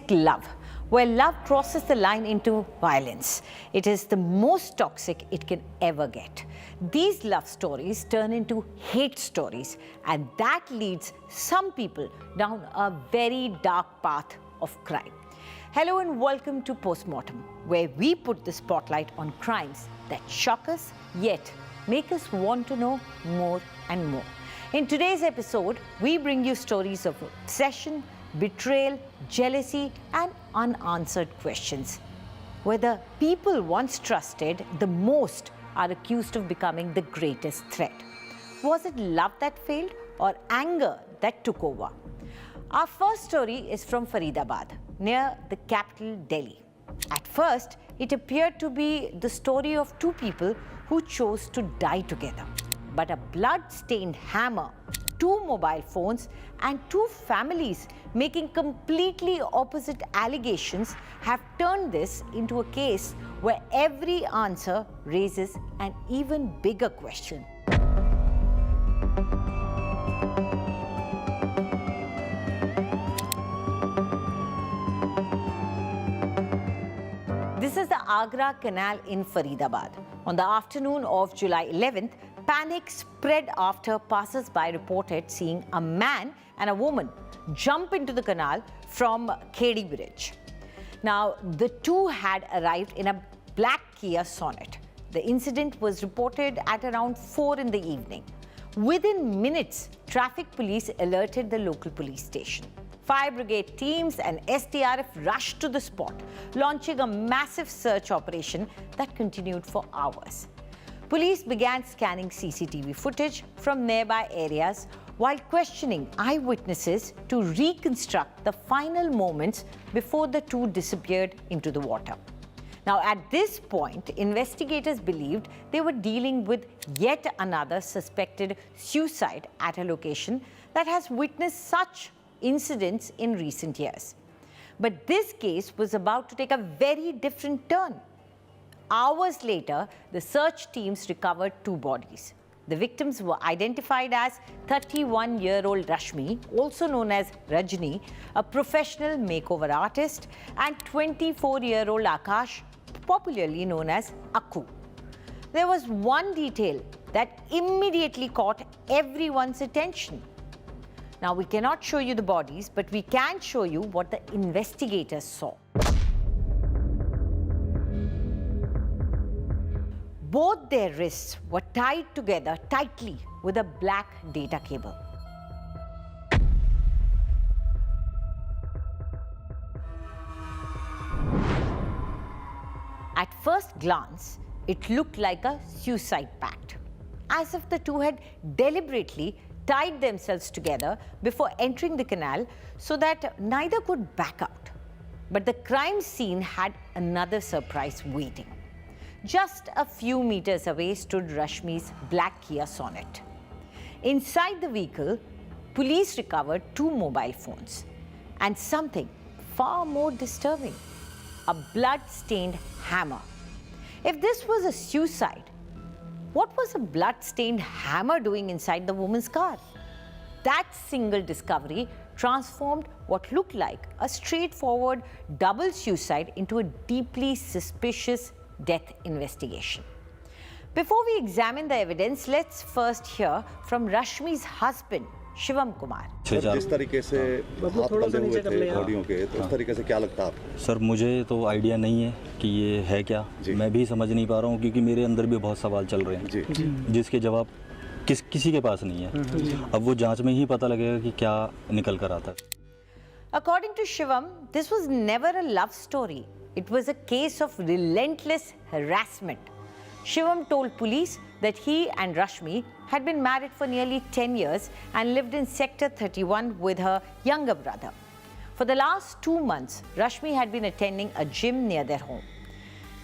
toxic love, where love crosses the line into violence. It is the most toxic it can ever get. These love stories turn into hate stories, and that leads some people down a very dark path of crime. Hello and welcome to Postmortem, where we put the spotlight on crimes that shock us, yet make us want to know more and more. In today's episode, we bring you stories of obsession, betrayal, jealousy, and unanswered questions. Whether people once trusted the most are accused of becoming the greatest threat. Was it love that failed or anger that took over? Our first story is from Faridabad, near the capital Delhi. At first, it appeared to be the story of two people who chose to die together. But a blood-stained hammer, two mobile phones, and two families making completely opposite allegations have turned this into a case where every answer raises an even bigger question. This is the Agra Canal in Faridabad. On the afternoon of July 11th, panic spread after passers-by reported seeing a man and a woman jump into the canal from Khedi Bridge. Now, the two had arrived in a black Kia Sonet. The incident was reported at around 4 in the evening. Within minutes, traffic police alerted the local police station. Fire brigade teams and SDRF rushed to the spot, launching a massive search operation that continued for hours. Police began scanning CCTV footage from nearby areas while questioning eyewitnesses to reconstruct the final moments before the two disappeared into the water. Now, at this point, investigators believed they were dealing with yet another suspected suicide at a location that has witnessed such incidents in recent years. But this case was about to take a very different turn. Hours later, the search teams recovered two bodies. The victims were identified as 31-year-old Rashmi, also known as Rajni, a professional makeover artist, and 24-year-old Akash, popularly known as Akku. There was one detail that immediately caught everyone's attention. Now, we cannot show you the bodies, but we can show you what the investigators saw. Both their wrists were tied together tightly with a black data cable. At first glance, it looked like a suicide pact, as if the two had deliberately tied themselves together before entering the canal so that neither could back out. But the crime scene had another surprise waiting. Just a few meters away stood Rashmi's black Kia Sonet. Inside the vehicle, police recovered two mobile phones and something far more disturbing, a blood-stained hammer. If this was a suicide, what was a blood-stained hammer doing inside the woman's car? That single discovery transformed what looked like a straightforward double suicide into a deeply suspicious death investigation. Before we examine the evidence, let's first hear from Rashmi's husband, Shivam Kumar. जिस तरीके से हाथ बंधे हुए थे बॉडियों के, तो उस तरीके से क्या लगता है आपको? सर, मुझे तो आइडिया नहीं है कि ये है क्या, मैं भी समझ नहीं पा रहा हूँ क्योंकि मेरे अंदर भी बहुत सवाल चल रहे हैं जिसके जवाब किसी के पास नहीं है। अब वो जांच में ही पता लगेगा कि क्या निकल कर आता है। According to Shivam, this was never a love story. It was a case of relentless harassment. Shivam told police that he and Rashmi had been married for nearly 10 years and lived in Sector 31 with her younger brother. For the last 2 months, Rashmi had been attending a gym near their home.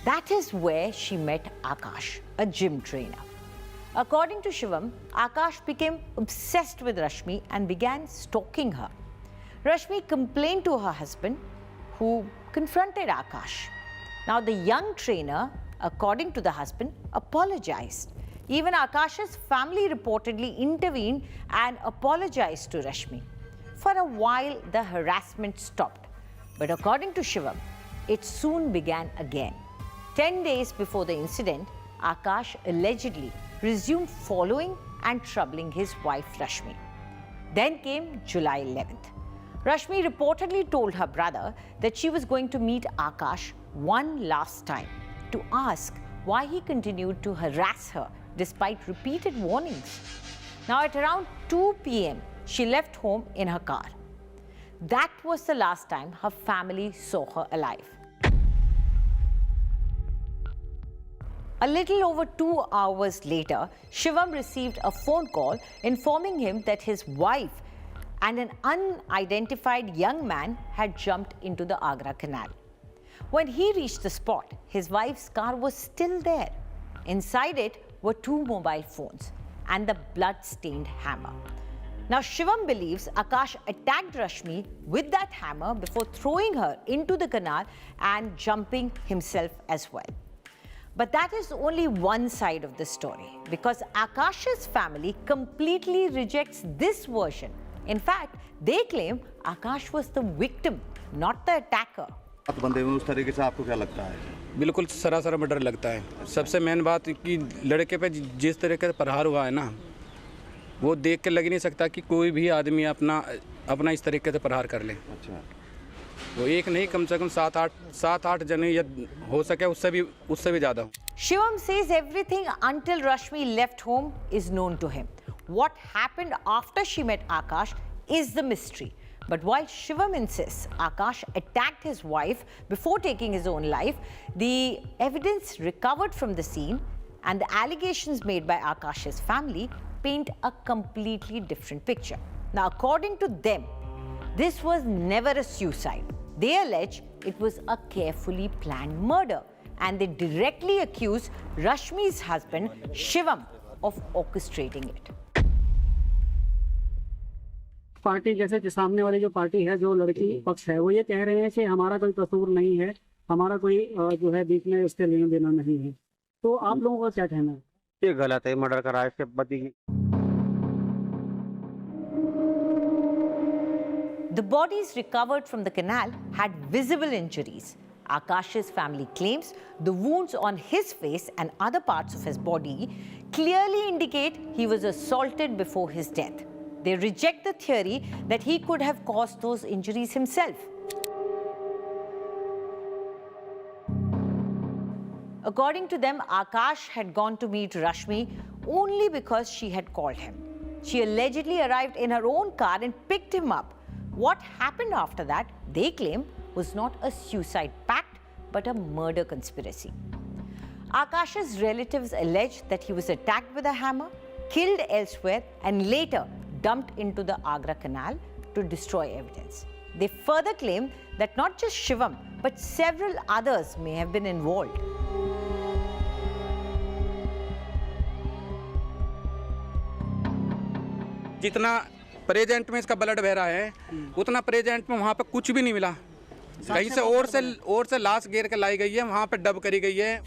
That is where she met Akash, a gym trainer. According to Shivam, Akash became obsessed with Rashmi and began stalking her. Rashmi complained to her husband, who confronted Akash. Now, the young trainer, according to the husband, apologized. Even Akash's family reportedly intervened and apologized to Rashmi. For a while, the harassment stopped. But according to Shivam, it soon began again. 10 days before the incident, Akash allegedly resumed following and troubling his wife Rashmi. Then came July 11th. Rashmi reportedly told her brother that she was going to meet Akash one last time to ask why he continued to harass her despite repeated warnings. Now at around 2 p.m., she left home in her car. That was the last time her family saw her alive. A little over 2 hours later, Shivam received a phone call informing him that his wife and an unidentified young man had jumped into the Agra Canal. When he reached the spot, his wife's car was still there. Inside it were 2 mobile phones and the blood-stained hammer. Now, Shivam believes Akash attacked Rashmi with that hammer before throwing her into the canal and jumping himself as well. But that is only one side of the story, because Akash's family completely rejects this version. In fact, they claim Akash was the victim, not the attacker. बंदे में उस तरीके से आपको क्या लगता है? बिल्कुल सरासर डर लगता है। सबसे मेन बात कि लड़के पे जिस तरीके से प्रहार हुआ है ना, वो देख के लग ही नहीं सकता कि कोई भी आदमी अपना इस तरीके से प्रहार कर ले। अच्छा। वो एक नहीं, कम से कम 7-8 जने या हो सके उससे भी ज़्यादा। Shivam says everything until Rashmi left home is known to him. What happened after she met Akash is the mystery. But while Shivam insists Akash attacked his wife before taking his own life, the evidence recovered from the scene and the allegations made by Akash's family paint a completely different picture. Now, according to them, this was never a suicide. They allege it was a carefully planned murder, and they directly accuse Rashmi's husband, Shivam, of orchestrating it. Party जैसे कि सामने वाली जो party है, जो लड़की पक्ष है, वो ये कह रहे हैं कि हमारा कोई कसूर नहीं है, हमारा कोई जो है बीच में उसके लेना देना नहीं है। तो आप लोगों का क्या कहना है? ये गलत है, मर्डर करा है इसके पति की। The bodies recovered from the canal had visible injuries. Akash's family claims the wounds on his face and other parts of his body clearly indicate he was assaulted before his death. They reject the theory that he could have caused those injuries himself. According to them, Akash had gone to meet Rashmi only because she had called him. She allegedly arrived in her own car and picked him up. What happened after that, they claim, was not a suicide pact, but a murder conspiracy. Akash's relatives allege that he was attacked with a hammer, killed elsewhere, and later dumped into the Agra Canal to destroy evidence. They further claim that not just Shivam, but several others may have been involved. जितना present में इसका blood बह रहा है, उतना present में वहाँ पे कुछ भी नहीं मिला। कहीं से और से लाश घेर के लाई गई है, वहाँ पे डब करी गई है।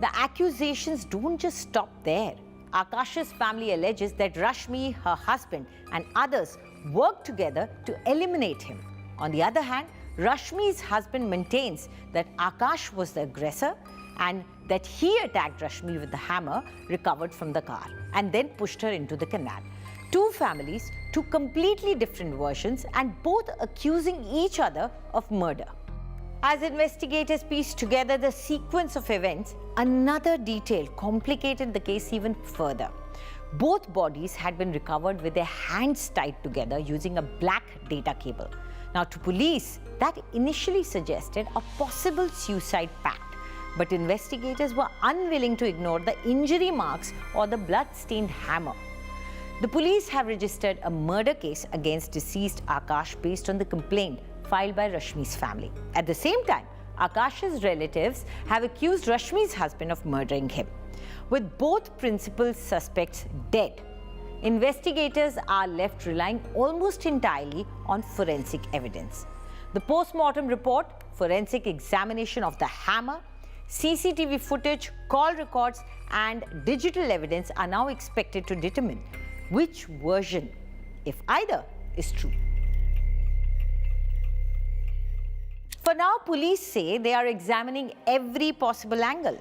The accusations don't just stop there. Akash's family alleges that Rashmi, her husband, and others worked together to eliminate him. On the other hand, Rashmi's husband maintains that Akash was the aggressor and that he attacked Rashmi with the hammer recovered from the car and then pushed her into the canal. Two families, two completely different versions, and both accusing each other of murder. As investigators pieced together the sequence of events, another detail complicated the case even further. Both bodies had been recovered with their hands tied together using a black data cable. Now, to police, that initially suggested a possible suicide pact, but investigators were unwilling to ignore the injury marks or the blood-stained hammer. The police have registered a murder case against deceased Akash based on the complaint filed by Rashmi's family. At the same time, Akash's relatives have accused Rashmi's husband of murdering him. With both principal suspects dead, investigators are left relying almost entirely on forensic evidence. The post-mortem report, forensic examination of the hammer, CCTV footage, call records, and digital evidence are now expected to determine which version, if either, is true. For now, police say they are examining every possible angle.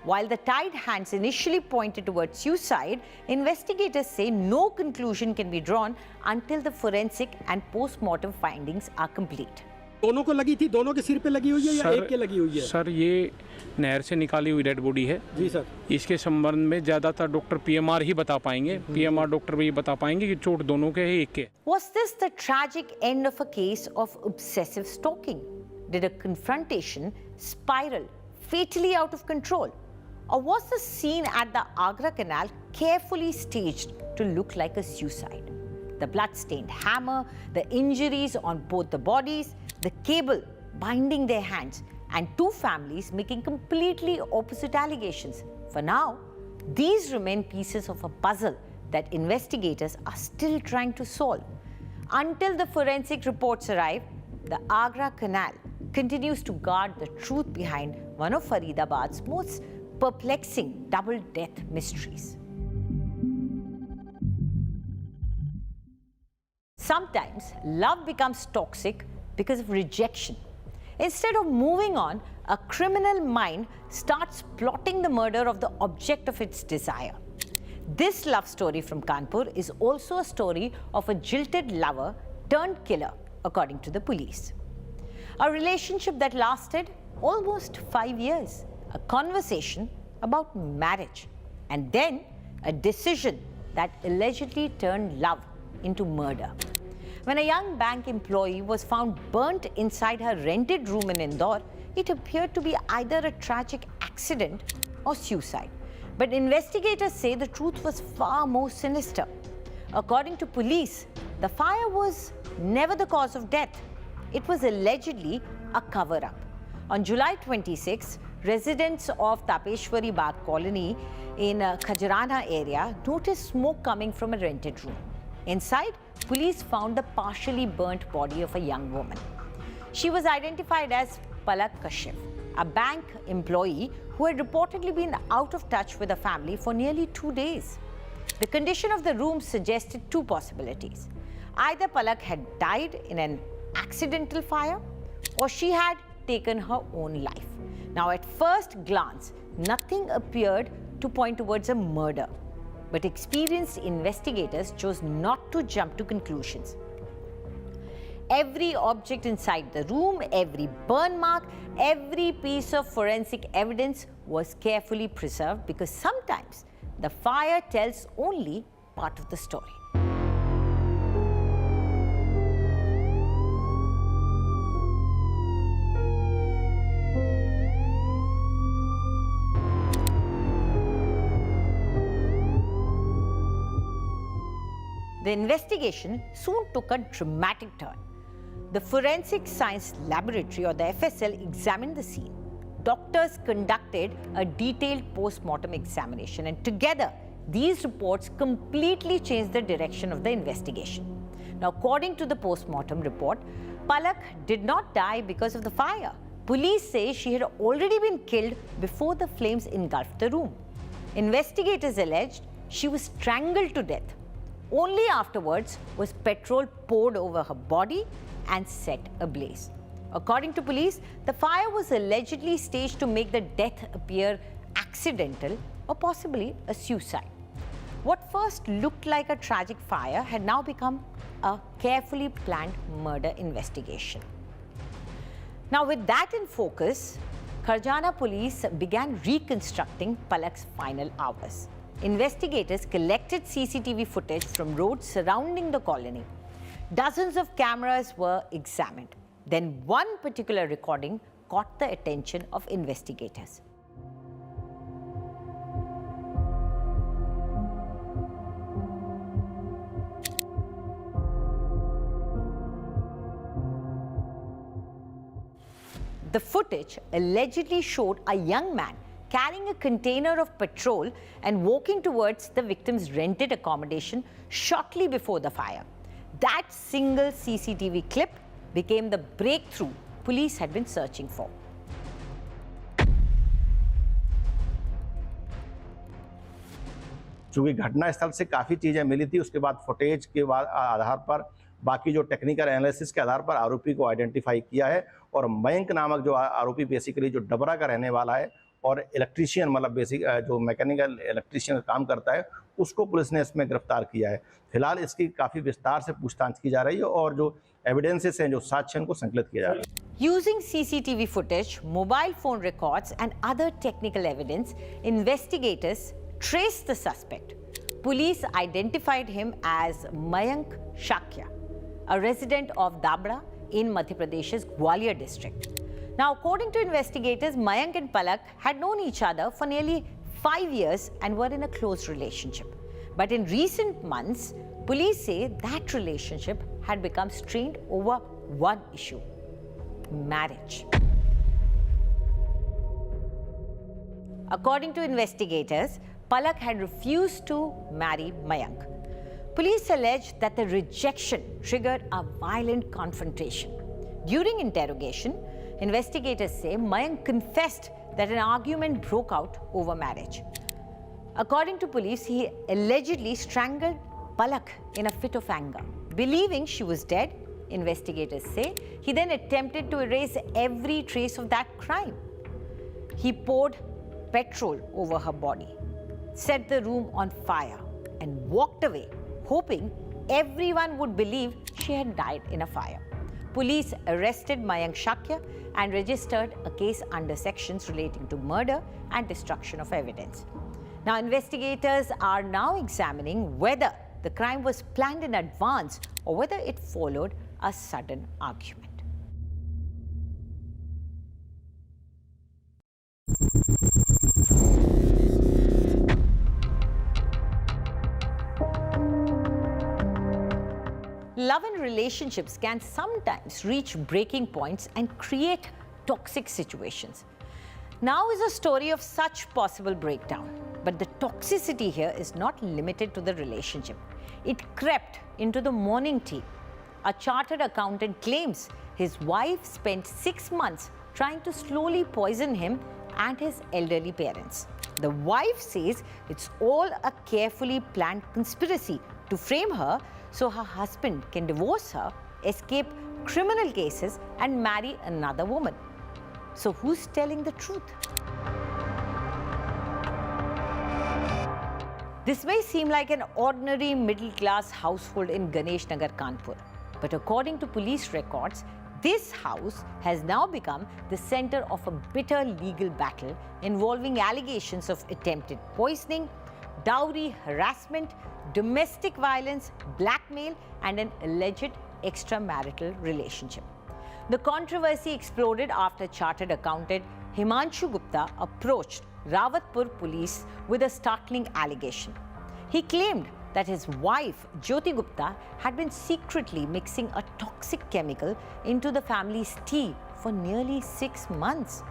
While the tied hands initially pointed towards suicide, investigators say no conclusion can be drawn until the forensic and post-mortem findings are complete. दोनों को लगी थी, दोनों के सिर पे लगी हुई है या एक के लगी हुई है? सर ये नहर से निकाली हुई डेड बॉडी है जी सर। इसके संबंध में ज़्यादातर डॉक्टर पीएमआर ही बता पाएंगे, पीएमआर डॉक्टर भी बता पाएंगे कि चोट दोनों के है एक के। Was this the tragic end of a case of obsessive stalking? Did a confrontation spiral fatally out of control? Or was the scene at the Agra Canal carefully staged to look like a suicide? The blood-stained hammer, the injuries on both the bodies, the cable binding their hands, and two families making completely opposite allegations. For now, these remain pieces of a puzzle that investigators are still trying to solve. Until the forensic reports arrive, the Agra Canal continues to guard the truth behind one of Faridabad's most perplexing double-death mysteries. Sometimes love becomes toxic because of rejection. Instead of moving on, a criminal mind starts plotting the murder of the object of its desire. This love story from Kanpur is also a story of a jilted lover turned killer, according to the police. A relationship that lasted almost 5 years, a conversation about marriage, and then a decision that allegedly turned love into murder. When a young bank employee was found burnt inside her rented room in Indore, it appeared to be either a tragic accident or suicide. But investigators say the truth was far more sinister. According to police, the fire was never the cause of death. It was allegedly a cover-up. On July 26, residents of Tapeshwari Bagh colony in Khajrana area noticed smoke coming from a rented room. Inside, police found the partially burnt body of a young woman. She was identified as Palak Kashyap, a bank employee who had reportedly been out of touch with her family for nearly 2 days. The condition of the room suggested two possibilities. Either Palak had died in an accidental fire, or she had taken her own life. Now, at first glance, nothing appeared to point towards a murder. But experienced investigators chose not to jump to conclusions. Every object inside the room, every burn mark, every piece of forensic evidence was carefully preserved because sometimes the fire tells only part of the story. The investigation soon took a dramatic turn. The Forensic Science Laboratory, or the FSL, examined the scene. Doctors conducted a detailed post-mortem examination, and together, these reports completely changed the direction of the investigation. Now, according to the post-mortem report, Palak did not die because of the fire. Police say she had already been killed before the flames engulfed the room. Investigators alleged she was strangled to death. Only afterwards was petrol poured over her body and set ablaze. According to police, the fire was allegedly staged to make the death appear accidental or possibly a suicide. What first looked like a tragic fire had now become a carefully planned murder investigation. Now, with that in focus, Khajrana police began reconstructing Palak's final hours. Investigators collected CCTV footage from roads surrounding the colony. Dozens of cameras were examined. Then one particular recording caught the attention of investigators. The footage allegedly showed a young man carrying a container of petrol and walking towards the victim's rented accommodation shortly before the fire. That single CCTV clip became the breakthrough police had been searching for. चूंकि घटनास्थल से काफ़ी चीज़ें मिली थी, उसके बाद footage के आधार पर बाकी जो टेक्निकल एनालिसिस के आधार पर आरोपी को आइडेंटिफाई किया है और मयंक नामक जो आरोपी बेसिकली जो डबरा का रहने वाला है और इलेक्ट्रीशियन मतलब बेसिक जो मैकेनिकल इलेक्ट्रीशियन का काम करता है उसको पुलिस ने इसमें गिरफ्तार किया है। फिलहाल इसकी काफ़ी विस्तार से पूछताछ की जा रही है और जो एविडेंसेस हैं जो साक्ष्य को संकलित किया जा रहा है। Using CCTV footage, mobile phone records and other technical evidence, investigators traced the suspect. Police identified him as Mayank Shakya, a resident of Dabra in Madhya Pradesh's Gwalior district. Now, according to investigators, Mayank and Palak had known each other for nearly 5 years and were in a close relationship. But in recent months, police say that relationship had become strained over one issue: marriage. According to investigators, Palak had refused to marry Mayank. Police alleged that the rejection triggered a violent confrontation. During interrogation, investigators say Mayank confessed that an argument broke out over marriage. According to police, he allegedly strangled Palak in a fit of anger. Believing she was dead, investigators say he then attempted to erase every trace of that crime. He poured petrol over her body, set the room on fire, and walked away, hoping everyone would believe she had died in a fire. Police arrested Mayank Shakya and registered a case under sections relating to murder and destruction of evidence. Now, investigators are now examining whether the crime was planned in advance or whether it followed a sudden argument. Love and relationships can sometimes reach breaking points and create toxic situations. Now is a story of such possible breakdown. But the toxicity here is not limited to the relationship. It crept into the morning tea. A chartered accountant claims his wife spent 6 months trying to slowly poison him and his elderly parents. The wife says it's all a carefully planned conspiracy to frame her so her husband can divorce her, escape criminal cases, and marry another woman. So who's telling the truth? This may seem like an ordinary middle-class household in Ganesh, Nagar, Kanpur. But according to police records, this house has now become the center of a bitter legal battle involving allegations of attempted poisoning, dowry harassment, domestic violence, blackmail, and an alleged extramarital relationship. The controversy exploded after chartered accountant Himanshu Gupta approached Rawatpur police with a startling allegation. He claimed that his wife, Jyoti Gupta, had been secretly mixing a toxic chemical into the family's tea for nearly 6 months.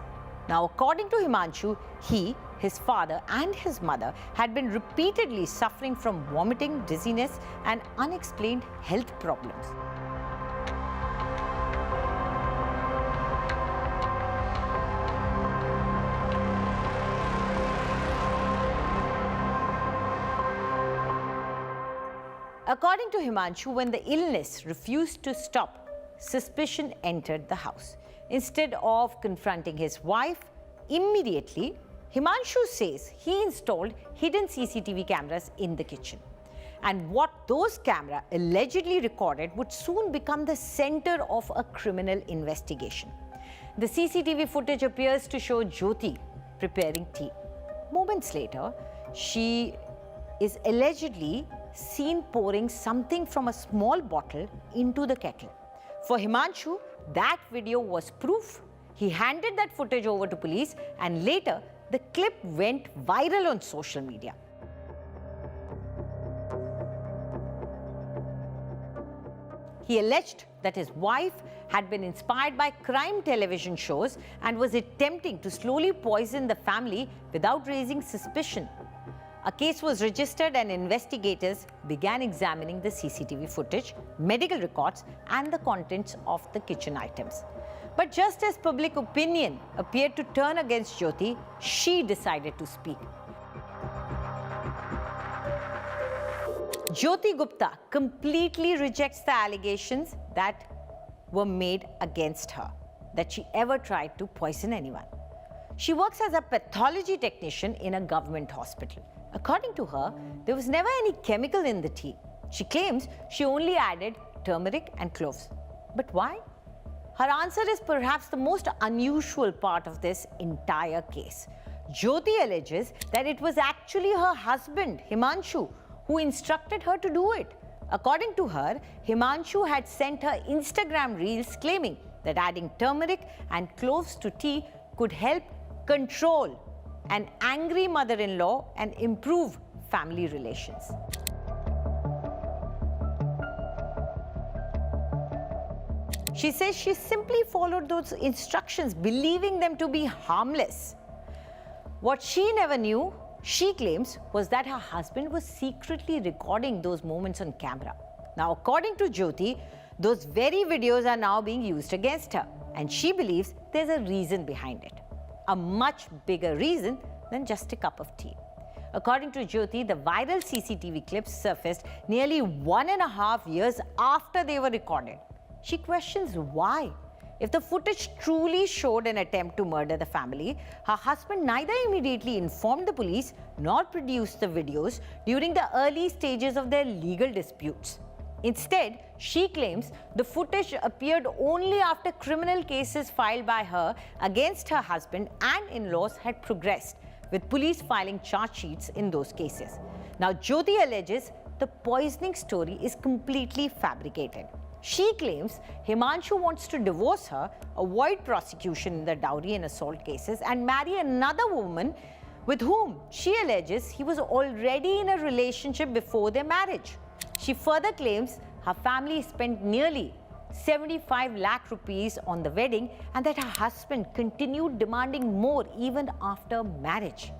Now, according to Himanshu, he, his father, and his mother had been repeatedly suffering from vomiting, dizziness, and unexplained health problems. According to Himanshu, when the illness refused to stop, suspicion entered the house. Instead of confronting his wife immediately, Himanshu says he installed hidden CCTV cameras in the kitchen. And what those cameras allegedly recorded would soon become the center of a criminal investigation. The CCTV footage appears to show Jyoti preparing tea. Moments later, she is allegedly seen pouring something from a small bottle into the kettle. For Himanshu, that video was proof. He handed that footage over to police, and later the clip went viral on social media. He alleged that his wife had been inspired by crime television shows and was attempting to slowly poison the family without raising suspicion. A case was registered and investigators began examining the CCTV footage, medical records, and the contents of the kitchen items. But just as public opinion appeared to turn against Jyoti, she decided to speak. Jyoti Gupta completely rejects the allegations that were made against her, that she ever tried to poison anyone. She works as a pathology technician in a government hospital. According to her, there was never any chemical in the tea. She claims she only added turmeric and cloves. But why? Her answer is perhaps the most unusual part of this entire case. Jyoti alleges that it was actually her husband, Himanshu, who instructed her to do it. According to her, Himanshu had sent her Instagram reels claiming that adding turmeric and cloves to tea could help control an angry mother-in-law and improve family relations. She says she simply followed those instructions, believing them to be harmless. What she never knew, she claims, was that her husband was secretly recording those moments on camera. Now, according to Jyoti, those very videos are now being used against her, and she believes there's a reason behind it. A much bigger reason than just a cup of tea. According to Jyoti, the viral CCTV clips surfaced nearly 1.5 years after they were recorded. She questions why. If the footage truly showed an attempt to murder the family, her husband neither immediately informed the police nor produced the videos during the early stages of their legal disputes. Instead, she claims the footage appeared only after criminal cases filed by her against her husband and in-laws had progressed, with police filing charge sheets in those cases. Now, Jyoti alleges the poisoning story is completely fabricated. She claims Himanshu wants to divorce her, avoid prosecution in the dowry and assault cases, and marry another woman with whom she alleges he was already in a relationship before their marriage. She further claims her family spent nearly 75 lakh rupees on the wedding and that her husband continued demanding more even after marriage.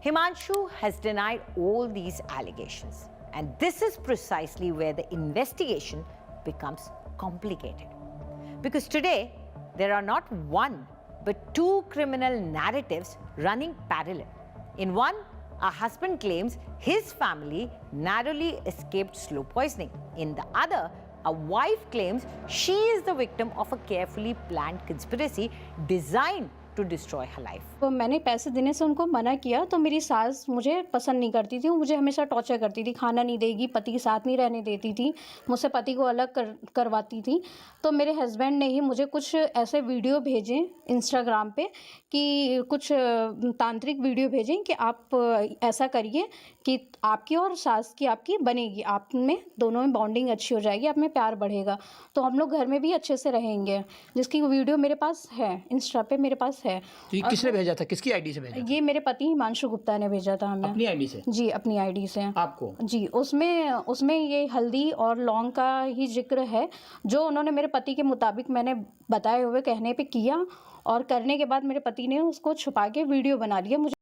Himanshu has denied all these allegations, and this is precisely where the investigation becomes complicated. Because today, there are not one, but two criminal narratives running parallel. In one, a husband claims his family narrowly escaped slow poisoning. In the other, a wife claims she is the victim of a carefully planned conspiracy designed to destroy her life. तो मैंने पैसे देने से उनको मना किया तो मेरी सास मुझे पसंद नहीं करती थी, वो मुझे हमेशा टॉर्चर करती थी, खाना नहीं देगी, पति के साथ नहीं रहने देती थी, मुझसे पति को अलग करवाती थी। तो मेरे हस्बैंड ने ही मुझे कुछ ऐसे वीडियो भेजे इंस्टाग्राम पे कि कुछ तांत्रिक वीडियो भेजें कि आप ऐसा करिए कि आपकी और सास की आपकी बनेगी, आप में दोनों में बॉन्डिंग अच्छी हो जाएगी, आप में प्यार बढ़ेगा, तो हम लोग घर में भी अच्छे से रहेंगे। जिसकी वीडियो मेरे पास है, इंस्टा पे मेरे पास है। तो ये किसने भेजा था, किसकी आईडी से भेजा? ये मेरे पति हिमांशु गुप्ता ने भेजा था हमें। अपनी आईडी से? जी, अपनी आईडी से। आपको? जी, उसमें ये हल्दी और लौंग का ही जिक्र है, जो उन्होंने मेरे पति के मुताबिक मैंने बताए हुए कहने पे किया, और करने के बाद मेरे पति ने उसको छुपा के वीडियो बना लिया। मुझे